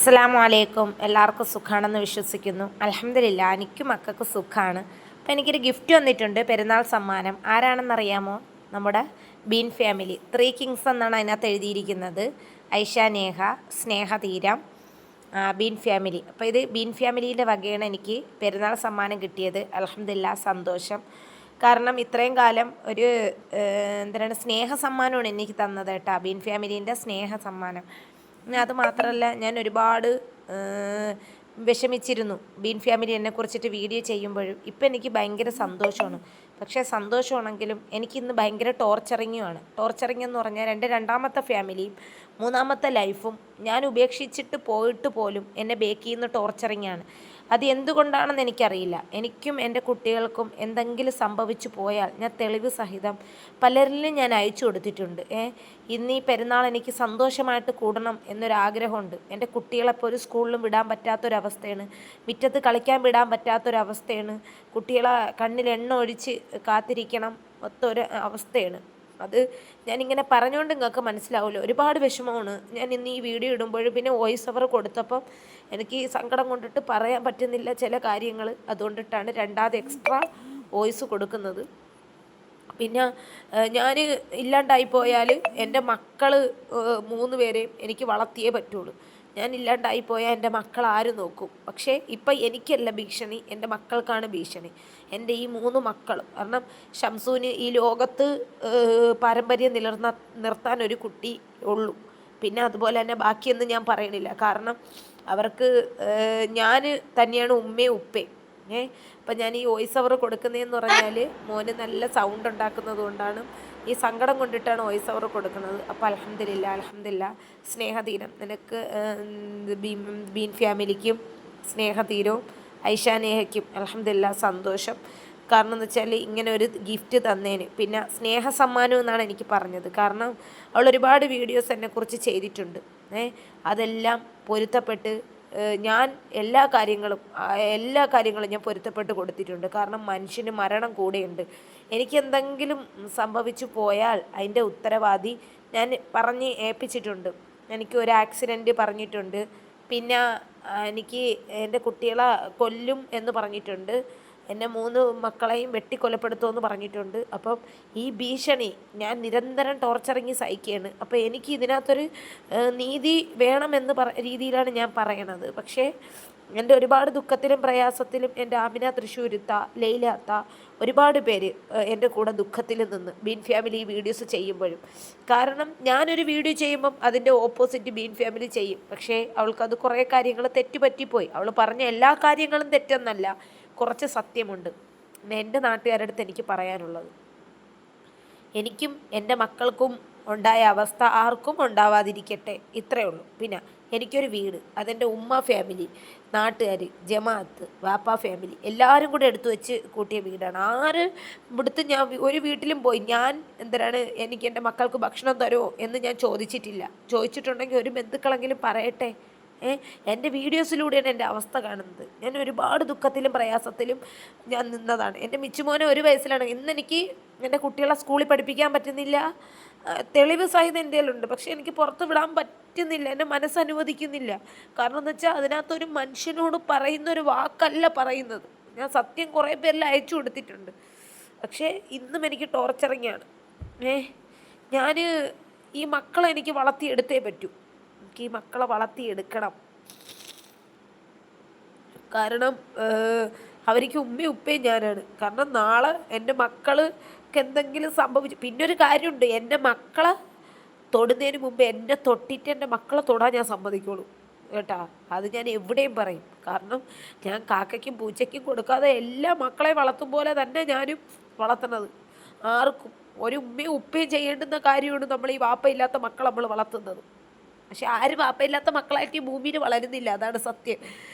അസ്സലാമു അലൈക്കും. എല്ലാവർക്കും സുഖമാണെന്ന് വിശ്വസിക്കുന്നു. അൽഹംദുലില്ലാ, എനിക്കും മക്കൾക്ക് സുഖമാണ്. അപ്പോൾ എനിക്കൊരു ഗിഫ്റ്റ് വന്നിട്ടുണ്ട്, പെരുന്നാൾ സമ്മാനം. ആരാണെന്നറിയാമോ? നമ്മുടെ ബീൻ ഫാമിലി 3 കിങ്സ് എന്നാണ് അതിനകത്ത് എഴുതിയിരിക്കുന്നത്. ഐഷ, നേഹ, സ്നേഹതീരം, ബീൻ ഫാമിലി. അപ്പോൾ ഇത് ബീൻ ഫാമിലിയുടെ വകയാണ് എനിക്ക് പെരുന്നാൾ സമ്മാനം കിട്ടിയത്. അൽഹംദുലില്ലാ, സന്തോഷം. കാരണം ഇത്രയും കാലം ഒരു എന്താണ് സ്നേഹ സമ്മാനമാണ് എനിക്ക് തന്നത് കേട്ടോ, ബീൻ ഫാമിലീൻ്റെ സ്നേഹ സമ്മാനം. അത് മാത്രമല്ല, ഞാൻ ഒരുപാട് വിഷമിച്ചിരുന്നു ബീൻ ഫാമിലി എന്നെക്കുറിച്ചിട്ട് വീഡിയോ ചെയ്യുമ്പോഴും. ഇപ്പം എനിക്ക് ഭയങ്കര സന്തോഷമാണ്. പക്ഷേ സന്തോഷമാണെങ്കിലും എനിക്കിന്ന് ഭയങ്കര ടോർച്ചറിങ്ങുമാണ്. ടോർച്ചറിങ് എന്ന് പറഞ്ഞാൽ എൻ്റെ രണ്ടാമത്തെ ഫാമിലിയും മൂന്നാമത്തെ ലൈഫും ഞാൻ ഉപേക്ഷിച്ചിട്ട് പോയിട്ട് പോലും എന്നെ ബേക്ക് ചെയ്യുന്ന ടോർച്ചറിങ്ങാണ്. അത് എന്തുകൊണ്ടാണെന്ന് എനിക്കറിയില്ല. എനിക്കും എൻ്റെ കുട്ടികൾക്കും എന്തെങ്കിലും സംഭവിച്ചു പോയാൽ ഞാൻ തെളിവ് സഹിതം പലരിലും ഞാൻ അയച്ചു കൊടുത്തിട്ടുണ്ട്. ഇന്ന് ഈ പെരുന്നാൾ എനിക്ക് സന്തോഷമായിട്ട് കൂടണം എന്നൊരാഗ്രഹമുണ്ട്. എൻ്റെ കുട്ടികളെപ്പോൾ ഒരു സ്കൂളിലും വിടാൻ പറ്റാത്തൊരവസ്ഥയാണ്, മുറ്റത്ത് കളിക്കാൻ വിടാൻ പറ്റാത്തൊരവസ്ഥയാണ്, കുട്ടികളെ കണ്ണിൽ എണ്ണ ഒഴിച്ച് കാത്തിരിക്കണം ഒത്തൊരു അവസ്ഥയാണ്. അത് ഞാനിങ്ങനെ പറഞ്ഞുകൊണ്ട് നിങ്ങൾക്ക് മനസ്സിലാവുമല്ലോ, ഒരുപാട് വിഷമമാണ്. ഞാൻ ഇന്ന് ഈ വീഡിയോ ഇടുമ്പോഴും പിന്നെ വോയിസ് ഓവർ കൊടുത്തപ്പം എനിക്ക് സങ്കടം കൊണ്ടിട്ട് പറയാൻ പറ്റുന്നില്ല ചില കാര്യങ്ങൾ. അതുകൊണ്ടിട്ടാണ് രണ്ടാമത് എക്സ്ട്രാ വോയിസ് കൊടുക്കുന്നത്. പിന്നെ ഞാൻ ഇല്ലാണ്ടായിപ്പോയാൽ എൻ്റെ മക്കൾ 3 പേരെയും എനിക്ക് വളർത്തിയേ പറ്റുള്ളൂ. ഞാൻ ഇല്ലാണ്ടായിപ്പോയാൽ എൻ്റെ മക്കൾ ആര് നോക്കും? പക്ഷേ ഇപ്പം എനിക്കല്ല ഭീഷണി, എൻ്റെ മക്കൾക്കാണ് ഭീഷണി. എൻ്റെ ഈ 3 മക്കളും. കാരണം ഷംസൂന് ഈ ലോകത്ത് പാരമ്പര്യം നിർത്താൻ ഒരു കുട്ടി ഉള്ളൂ. പിന്നെ അതുപോലെ തന്നെ ബാക്കിയൊന്നും ഞാൻ പറയണില്ല. കാരണം അവർക്ക് ഞാൻ തന്നെയാണ് ഉമ്മയും ഉപ്പയും. അപ്പം ഞാൻ ഈ വോയിസ് ഓവർ കൊടുക്കുന്നതെന്ന് പറഞ്ഞാൽ മോന് നല്ല സൗണ്ട് ഉണ്ടാക്കുന്നത് കൊണ്ടാണ്, ഈ സങ്കടം കൊണ്ടിട്ടാണ് വോയിസ് ഓവർ കൊടുക്കുന്നത്. അപ്പോൾ അൽഹംദുലില്ലാ സ്നേഹതീരം നിനക്ക്, ബീൻ ഫാമിലിക്കും സ്നേഹതീരവും ഐഷ നേഹയ്ക്കും അൽഹംദുലില്ലാ സന്തോഷം. കാരണം എന്ന് വെച്ചാൽ ഇങ്ങനെ ഒരു ഗിഫ്റ്റ് തന്നേന്. പിന്നെ സ്നേഹ സമ്മാനം എന്നാണ് എനിക്ക് പറഞ്ഞത്. കാരണം അവൾ ഒരുപാട് വീഡിയോസ് എന്നെക്കുറിച്ച് ചെയ്തിട്ടുണ്ട്. അതെല്ലാം പൊരുത്തപ്പെട്ട് ഞാൻ എല്ലാ കാര്യങ്ങളും ഞാൻ പൊരുത്തപ്പെട്ട് കൊടുത്തിട്ടുണ്ട്. കാരണം മനുഷ്യന് മരണം കൂടെയുണ്ട്. എനിക്കെന്തെങ്കിലും സംഭവിച്ചു പോയാൽ അതിൻ്റെ ഉത്തരവാദി ഞാൻ പറഞ്ഞ് ഏൽപ്പിച്ചിട്ടുണ്ട്. എനിക്ക് ഒരു ആക്സിഡൻറ്റ് പറഞ്ഞിട്ടുണ്ട്. പിന്നെ എനിക്ക് എൻ്റെ കുട്ടികളെ കൊല്ലും എന്ന് പറഞ്ഞിട്ടുണ്ട്. എന്നെ 3 മക്കളെയും വെട്ടിക്കൊലപ്പെടുത്തുമെന്ന് പറഞ്ഞിട്ടുണ്ട്. അപ്പം ഈ ഭീഷണി ഞാൻ നിരന്തരം ടോർച്ചറിങ് സഹിക്കുകയാണ്. അപ്പോൾ എനിക്ക് ഇതിനകത്തൊരു നീതി വേണമെന്ന് രീതിയിലാണ് ഞാൻ പറയണത്. പക്ഷേ എൻ്റെ ഒരുപാട് ദുഃഖത്തിലും പ്രയാസത്തിലും എൻ്റെ ആമിന തൃശ്ശൂരുത്ത, ലൈലാത്ത ഒരുപാട് പേര് എൻ്റെ കൂടെ ദുഃഖത്തിൽ നിന്ന് ബീൻ ഫാമിലി വീഡിയോസ് ചെയ്യുമ്പോഴും. കാരണം ഞാനൊരു വീഡിയോ ചെയ്യുമ്പം അതിൻ്റെ ഓപ്പോസിറ്റ് ബീൻ ഫാമിലി ചെയ്യും. പക്ഷേ അവൾക്കത് കുറേ കാര്യങ്ങൾ തെറ്റുപറ്റിപ്പോയി. അവൾ പറഞ്ഞ എല്ലാ കാര്യങ്ങളും തെറ്റെന്നല്ല, കുറച്ച് സത്യമുണ്ട്. എൻ്റെ നാട്ടുകാരുടെ അടുത്ത് എനിക്ക് പറയാനുള്ളത്, എനിക്കും എൻ്റെ മക്കൾക്കും ഉണ്ടായ അവസ്ഥ ആർക്കും ഉണ്ടാവാതിരിക്കട്ടെ, ഇത്രയേ ഉള്ളൂ. പിന്നെ എനിക്കൊരു വീട്, അതെൻ്റെ ഉമ്മ ഫാമിലി, നാട്ടുകാർ, ജമാഅത്ത്, വാപ്പ ഫാമിലി എല്ലാവരും കൂടെ എടുത്തു വെച്ച് കൂട്ടിയ വീടാണ്. ആര് ഇവിടുത്തെ ഞാൻ ഒരു വീട്ടിലും പോയി ഞാൻ എന്തിനാണ് എനിക്ക് എൻ്റെ മക്കൾക്ക് ഭക്ഷണം തരുമോ എന്ന് ഞാൻ ചോദിച്ചിട്ടില്ല. ചോദിച്ചിട്ടുണ്ടെങ്കിൽ ഒരു ബന്ധുക്കളെങ്കിലും പറയട്ടെ. എൻ്റെ വീഡിയോസിലൂടെയാണ് എൻ്റെ അവസ്ഥ കാണുന്നത്. ഞാൻ ഒരുപാട് ദുഃഖത്തിലും പ്രയാസത്തിലും ഞാൻ നിന്നതാണ്. എൻ്റെ മിച്ചുമോനെ 1 വയസ്സിലാണ്. ഇന്നെനിക്ക് എൻ്റെ കുട്ടികളെ സ്കൂളിൽ പഠിപ്പിക്കാൻ പറ്റുന്നില്ല. തെളിവ് സഹിതം എൻ്റെ കയ്യിലുണ്ട്. പക്ഷേ എനിക്ക് പുറത്ത് വിടാൻ പറ്റുന്നില്ല, എൻ്റെ മനസ്സനുവദിക്കുന്നില്ല. കാരണം എന്ന് വെച്ചാൽ അതിനകത്തൊരു മനുഷ്യനോട് പറയുന്നൊരു വാക്കല്ല പറയുന്നത്. ഞാൻ സത്യം കുറേ പേരിൽ അയച്ചു കൊടുത്തിട്ടുണ്ട്. പക്ഷേ ഇന്നും എനിക്ക് ടോർച്ചറിങ്ങാണ്. ഞാൻ ഈ മക്കളെ എനിക്ക് വളർത്തിയെടുത്തേ പറ്റൂ. എനിക്ക് ഈ മക്കളെ വളർത്തിയെടുക്കണം. കാരണം അവർക്ക് ഉമ്മയും ഉപ്പയും ഞാനാണ്. കാരണം നാളെ എൻ്റെ മക്കൾക്ക് എന്തെങ്കിലും സംഭവിച്ചു, പിന്നെ ഒരു കാര്യമുണ്ട്, എൻ്റെ മക്കളെ തൊടുന്നതിന് മുമ്പ് എന്നെ തൊട്ടിട്ട് എൻ്റെ മക്കളെ തൊടാൻ ഞാൻ സമ്മതിക്കുള്ളൂ കേട്ടാ. അത് ഞാൻ എവിടെയും പറയും. കാരണം ഞാൻ കാക്കയ്ക്കും പൂച്ചയ്ക്കും കൊടുക്കാതെ എല്ലാ മക്കളെ വളർത്തും പോലെ തന്നെ ഞാനും വളർത്തുന്നത്. ആർക്കും ഒരു ഉമ്മയും ഉപ്പയും ചെയ്യേണ്ടുന്ന കാര്യമാണ് നമ്മൾ ഈ വാപ്പയില്ലാത്ത മക്കളെ നമ്മൾ വളർത്തുന്നത്. പക്ഷെ ആരും വാപ്പയില്ലാത്ത മക്കളായിട്ട് ഈ ഭൂമിയിൽ വളരുന്നില്ല, അതാണ് സത്യം.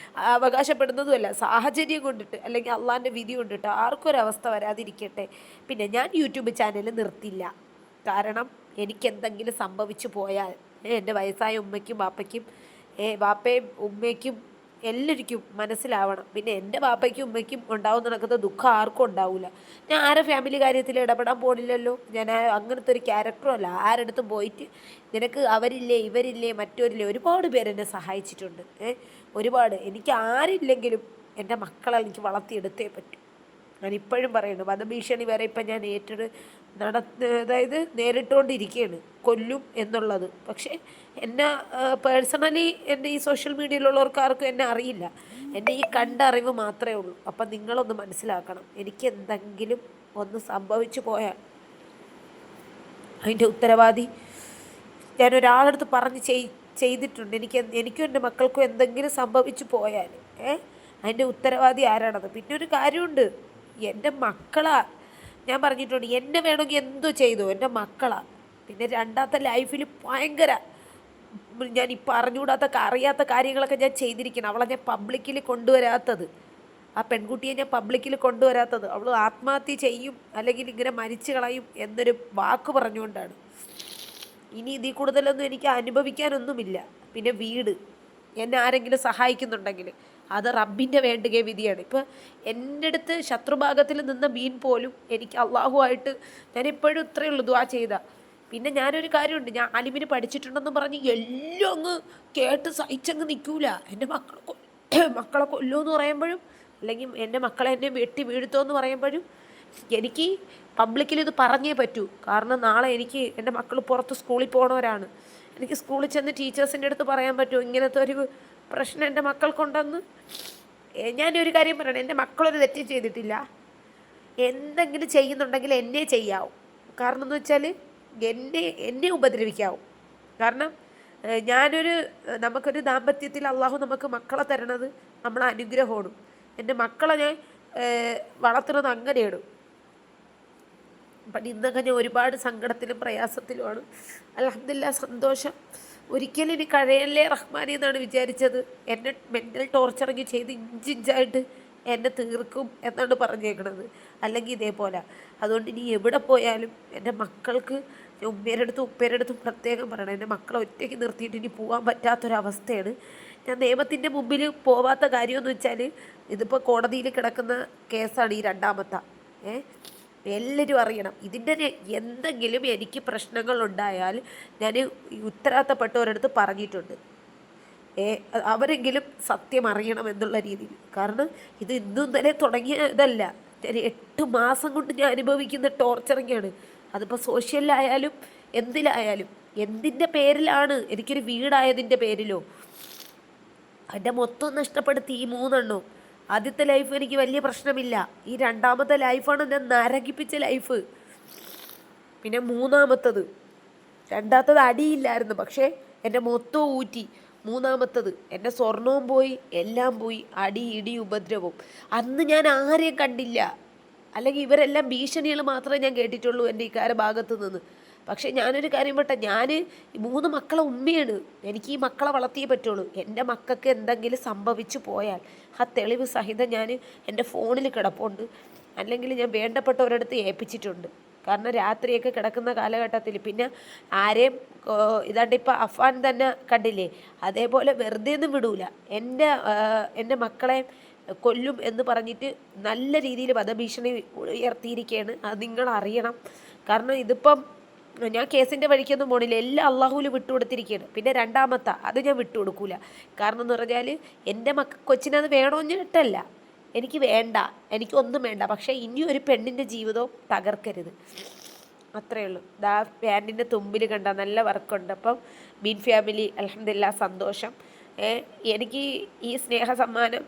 അവകാശപ്പെടുന്നതുമല്ല, സാഹചര്യം കൊണ്ടിട്ട് അല്ലെങ്കിൽ അള്ളാൻ്റെ വിധി കൊണ്ടിട്ട് ആർക്കും ഒരവസ്ഥ വരാതിരിക്കട്ടെ. പിന്നെ ഞാൻ യൂട്യൂബ് ചാനൽ നിർത്തില്ല. കാരണം എനിക്കെന്തെങ്കിലും സംഭവിച്ചു പോയാൽ എൻ്റെ വയസ്സായ ഉമ്മയ്ക്കും വാപ്പയ്ക്കും വാപ്പയും ഉമ്മയ്ക്കും എല്ലാവർക്കും മനസ്സിലാവണം. പിന്നെ എൻ്റെ പാപ്പയ്ക്കും ഉമ്മയ്ക്കും ഉണ്ടാവുന്ന നടക്കുന്ന ദുഃഖം ആർക്കും ഉണ്ടാവില്ല. ഞാൻ ആരെ ഫാമിലി കാര്യത്തിൽ ഇടപെടാൻ പോണില്ലല്ലോ. ഞാൻ അങ്ങനത്തെ ഒരു ക്യാരക്ടറും അല്ല. ആരടുത്തും പോയിട്ട് നിനക്ക് അവരില്ലേ ഇവരില്ലേ മറ്റവരില്ലേ, ഒരുപാട് പേരെന്നെ സഹായിച്ചിട്ടുണ്ട്. ഒരുപാട്. എനിക്ക് ആരില്ലെങ്കിലും എൻ്റെ മക്കളെ എനിക്ക് വളർത്തിയെടുത്തേ പറ്റൂ. ഞാനിപ്പോഴും പറയുന്നു, വധഭീഷണി വരെ ഇപ്പം ഞാൻ അതായത് നേരിട്ടുകൊണ്ടിരിക്കുകയാണ്, കൊല്ലും എന്നുള്ളത്. പക്ഷേ എന്നെ പേഴ്സണലി എൻ്റെ ഈ സോഷ്യൽ മീഡിയയിലുള്ളവർക്ക് ആർക്കും എന്നെ അറിയില്ല. എന്നെ ഈ കണ്ടറിവ് മാത്രമേ ഉള്ളൂ. അപ്പം നിങ്ങളൊന്ന് മനസ്സിലാക്കണം, എനിക്ക് എന്തെങ്കിലും ഒന്ന് സംഭവിച്ചു പോയാൽ അതിൻ്റെ ഉത്തരവാദി ഞാനൊരാളടുത്ത് പറഞ്ഞ് ചെയ്തിട്ടുണ്ട്. എനിക്കും എൻ്റെ മക്കൾക്കും എന്തെങ്കിലും സംഭവിച്ചു പോയാൽ അതിൻ്റെ ഉത്തരവാദി ആരാണത്. പിന്നെ ഒരു കാര്യമുണ്ട്, എൻ്റെ മക്കളാ. ഞാൻ പറഞ്ഞിട്ടുണ്ട്, എന്നെ വേണമെങ്കിൽ എന്തോ ചെയ്തു, എൻ്റെ മക്കളാ. പിന്നെ രണ്ടാമത്തെ ലൈഫിൽ ഭയങ്കര ഞാനിപ്പോൾ അറിയാത്ത കാര്യങ്ങളൊക്കെ ഞാൻ ചെയ്തിരിക്കണം. അവളെ ഞാൻ പബ്ലിക്കിൽ കൊണ്ടുവരാത്തത്, ആ പെൺകുട്ടിയെ ഞാൻ പബ്ലിക്കിൽ കൊണ്ടുവരാത്തത് അവൾ ആത്മഹത്യ ചെയ്യും അല്ലെങ്കിൽ ഇങ്ങനെ മരിച്ചു കളയും എന്നൊരു വാക്ക് പറഞ്ഞുകൊണ്ടാണ്. ഇനി ഇതിൽ കൂടുതലൊന്നും എനിക്ക് അനുഭവിക്കാനൊന്നുമില്ല. പിന്നെ വീട്, എന്നെ ആരെങ്കിലും സഹായിക്കുന്നുണ്ടെങ്കിൽ അത് റബ്ബിൻ്റെ വേണ്ടുകെ വിധിയാണ്. ഇപ്പോൾ എൻ്റെ അടുത്ത് ശത്രുഭാഗത്തിൽ നിന്ന മീൻ പോലും എനിക്ക് അള്ളാഹുവായിട്ട് ഞാൻ എപ്പോഴും ഇത്രയേ ഉള്ളൂ ദുആ ചെയ്ത. പിന്നെ ഞാനൊരു കാര്യമുണ്ട്, ഞാൻ അലിമിന് പഠിച്ചിട്ടുണ്ടെന്ന് പറഞ്ഞ് എല്ലാം അങ്ങ് കേട്ട് സഹിച്ചങ്ങ് നിൽക്കൂല. എൻ്റെ മക്കളെ കൊല്ലുമെന്ന് പറയുമ്പോഴും അല്ലെങ്കിൽ എൻ്റെ മക്കളെ എന്നെ വെട്ടി വീഴ്ത്തുമെന്ന് പറയുമ്പോഴും എനിക്ക് പബ്ലിക്കിൽ ഇത് പറഞ്ഞേ പറ്റൂ. കാരണം നാളെ എനിക്ക് എൻ്റെ മക്കൾ പുറത്ത് സ്കൂളിൽ പോകണവരാണ്. എനിക്ക് സ്കൂളിൽ ചെന്ന് ടീച്ചേഴ്സിൻ്റെ അടുത്ത് പറയാൻ പറ്റുമോ ഇങ്ങനത്തെ ഒരു പ്രശ്നം എൻ്റെ മക്കൾക്കുണ്ടെന്ന്. ഞാനൊരു കാര്യം പറയണം, എൻ്റെ മക്കളൊരു തെറ്റ് ചെയ്തിട്ടില്ല. എന്തെങ്കിലും ചെയ്യുന്നുണ്ടെങ്കിൽ എന്നെ ചെയ്യാവും. കാരണം എന്ന് വെച്ചാൽ എന്നെ ഉപദ്രവിക്കാവും. കാരണം നമുക്കൊരു ദാമ്പത്യത്തിൽ അള്ളാഹു നമുക്ക് മക്കളെ തരണത് നമ്മളെ അനുഗ്രഹമാണ്. എൻ്റെ മക്കളെ ഞാൻ വളർത്തുന്നത് അങ്ങനെയാണ്. അപ്പം ഇന്നൊക്കെ ഞാൻ ഒരുപാട് സങ്കടത്തിലും പ്രയാസത്തിലുമാണ്. അൽഹംദുലില്ലാ സന്തോഷം. ഒരിക്കലും ഇനി കഴിയല്ലേ റഹ്മാനി എന്നാണ് വിചാരിച്ചത്. എന്നെ മെൻ്റൽ ടോർച്ചറിങ് ചെയ്ത് ഇഞ്ചിഞ്ചായിട്ട് എന്നെ തീർക്കും എന്നാണ് പറഞ്ഞേക്കണത്. അല്ലെങ്കിൽ ഇതേപോലെ. അതുകൊണ്ട് ഇനി എവിടെ പോയാലും എൻ്റെ മക്കൾക്ക് ഉപ്പേരടുത്തും പ്രത്യേകം പറയണം, എൻ്റെ മക്കളെ ഒറ്റയ്ക്ക് നിർത്തിയിട്ട് ഇനി പോകാൻ പറ്റാത്തൊരവസ്ഥയാണ്. ഞാൻ നിയമത്തിൻ്റെ മുമ്പിൽ പോവാത്ത കാര്യമെന്ന് വെച്ചാൽ ഇതിപ്പോൾ കോടതിയിൽ കിടക്കുന്ന കേസാണ് ഈ രണ്ടാമത്തെ. എല്ലാവരും അറിയണം. ഇതിൻ്റെ എന്തെങ്കിലും എനിക്ക് പ്രശ്നങ്ങളുണ്ടായാൽ ഞാൻ ഉത്തരവാദിത്തപ്പെട്ടവരടുത്ത് പറഞ്ഞിട്ടുണ്ട്. അവരെങ്കിലും സത്യം അറിയണം എന്നുള്ള രീതിയിൽ. കാരണം ഇത് ഇന്നും ഇന്നലെ തുടങ്ങിയ ഇതല്ല. ഞാൻ 8 മാസം കൊണ്ട് ഞാൻ അനുഭവിക്കുന്ന ടോർച്ചറിങ്ങാണ്. അതിപ്പോൾ സോഷ്യലിലായാലും എന്തിലായാലും. എന്തിൻ്റെ പേരിലാണ്? എനിക്കൊരു വീടായതിൻ്റെ പേരിലോ എൻ്റെ മൊത്തം നഷ്ടപ്പെടുത്തി ഈ 3 എണ്ണവും. ആദ്യത്തെ ലൈഫ് എനിക്ക് വലിയ പ്രശ്നമില്ല. ഈ രണ്ടാമത്തെ ലൈഫാണ് ഞാൻ നരകിപ്പിച്ച ലൈഫ്. പിന്നെ രണ്ടാമത്തത് അടിയില്ലായിരുന്നു, പക്ഷേ എൻ്റെ മൊത്തവും ഊറ്റി. മൂന്നാമത്തത് എൻ്റെ സ്വർണവും പോയി, എല്ലാം പോയി, അടി ഇടി ഉപദ്രവവും. അന്ന് ഞാൻ ആരെയും കണ്ടില്ല. അല്ലെങ്കിൽ ഇവരെല്ലാം ഭീഷണികൾ മാത്രമേ ഞാൻ കേട്ടിട്ടുള്ളൂ എൻ്റെ ഇക്കാര ഭാഗത്ത് നിന്ന്. പക്ഷേ ഞാനൊരു കാര്യം ഞാൻ 3 മക്കളെ ഉമ്മയാണ്. എനിക്ക് ഈ മക്കളെ വളർത്തിയേ പറ്റുള്ളൂ. എൻ്റെ മക്കൾക്ക് എന്തെങ്കിലും സംഭവിച്ചു പോയാൽ ആ തെളിവ് സഹിതം ഞാൻ എൻ്റെ ഫോണിൽ കിടപ്പുണ്ട്. അല്ലെങ്കിൽ ഞാൻ വേണ്ടപ്പെട്ടവരടുത്ത് ഏൽപ്പിച്ചിട്ടുണ്ട്. കാരണം രാത്രിയൊക്കെ കിടക്കുന്ന കാലഘട്ടത്തിൽ പിന്നെ ആരെയും ഇതാണ്ട് ഇപ്പോൾ അഫാൻ തന്നെ കണ്ടില്ലേ, അതേപോലെ വെറുതെ ഒന്നും വിടൂല. എൻ്റെ മക്കളെ കൊല്ലും എന്ന് പറഞ്ഞിട്ട് നല്ല രീതിയിൽ വധഭീഷണി ഉയർത്തിയിരിക്കുകയാണ്. അത് നിങ്ങൾ അറിയണം. കാരണം ഇതിപ്പം ഞാൻ കേസിൻ്റെ വഴിക്കൊന്നും പോണില്ല. എല്ലാം അള്ളാഹുവിൽ വിട്ടുകൊടുത്തിരിക്കുകയാണ്. പിന്നെ രണ്ടാമത്തെ അത് ഞാൻ വിട്ടുകൊടുക്കൂല. കാരണം എന്ന് പറഞ്ഞാൽ എൻ്റെ കൊച്ചിനത് വേണമെന്നിട്ടല്ല, എനിക്ക് വേണ്ട, എനിക്കൊന്നും വേണ്ട. പക്ഷേ ഇനി ഒരു പെണ്ണിൻ്റെ ജീവിതവും തകർക്കരുത്, അത്രയേ ഉള്ളൂ. പാൻറ്റിൻ്റെ തുമ്പിൽ കണ്ട നല്ല വർക്കുണ്ട്. അപ്പം മീൻ ഫാമിലി അൽഹംദുലില്ലാ സന്തോഷം. എനിക്ക് ഈ സ്നേഹ സമ്മാനം